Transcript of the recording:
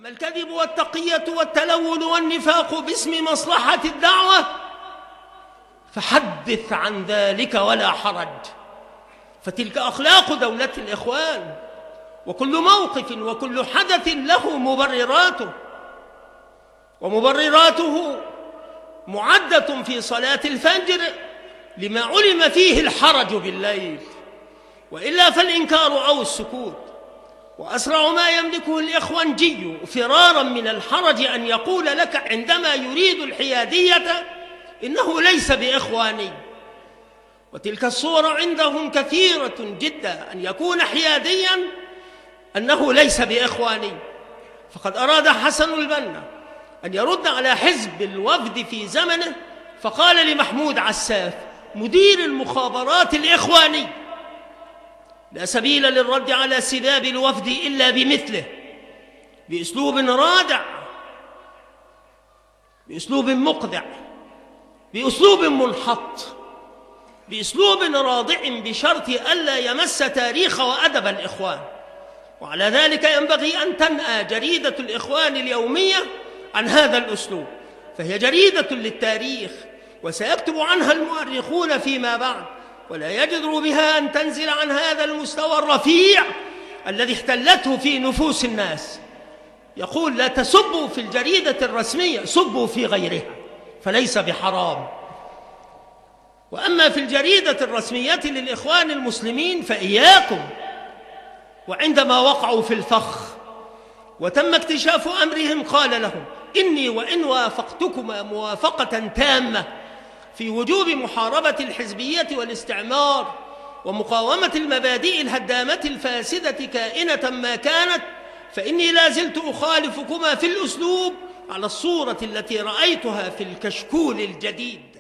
أما الكذب والتقية والتلون والنفاق باسم مصلحة الدعوة فحدث عن ذلك ولا حرج، فتلك أخلاق دولة الإخوان، وكل موقف وكل حدث له مبرراته، ومبرراته معدة في صلاة الفجر لما علم فيه الحرج بالليل، وإلا فالإنكار أو السكوت. وأسرع ما يملكه الإخوانجي فرارا من الحرج أن يقول لك عندما يريد الحيادية إنه ليس بإخواني، وتلك الصور عندهم كثيرة جدا، أن يكون حياديا أنه ليس بإخواني. فقد أراد حسن البنا أن يرد على حزب الوفد في زمنه، فقال لمحمود عساف مدير المخابرات الإخواني: لا سبيل للرد على سباب الوفد إلا بمثله، بأسلوب رادع، بأسلوب مقدع، بأسلوب منحط، بأسلوب راضع، بشرط ألا يمس تاريخ وأدب الإخوان. وعلى ذلك ينبغي أن تنأى جريدة الإخوان اليومية عن هذا الأسلوب، فهي جريدة للتاريخ وسيكتب عنها المؤرخون فيما بعد، ولا يجدر بها أن تنزل عن هذا المستوى الرفيع الذي احتلته في نفوس الناس. يقول: لا تسبوا في الجريدة الرسمية، سبوا في غيرها فليس بحرام. وأما في الجريدة الرسمية للإخوان المسلمين فإياكم. وعندما وقعوا في الفخ وتم اكتشاف أمرهم قال لهم: إني وإن وافقتكما موافقة تامة في وجوب محاربة الحزبية والاستعمار ومقاومة المبادئ الهدامة الفاسدة كائنة ما كانت، فإني لا زلت أخالفكما في الأسلوب على الصورة التي رأيتها في الكشكول الجديد.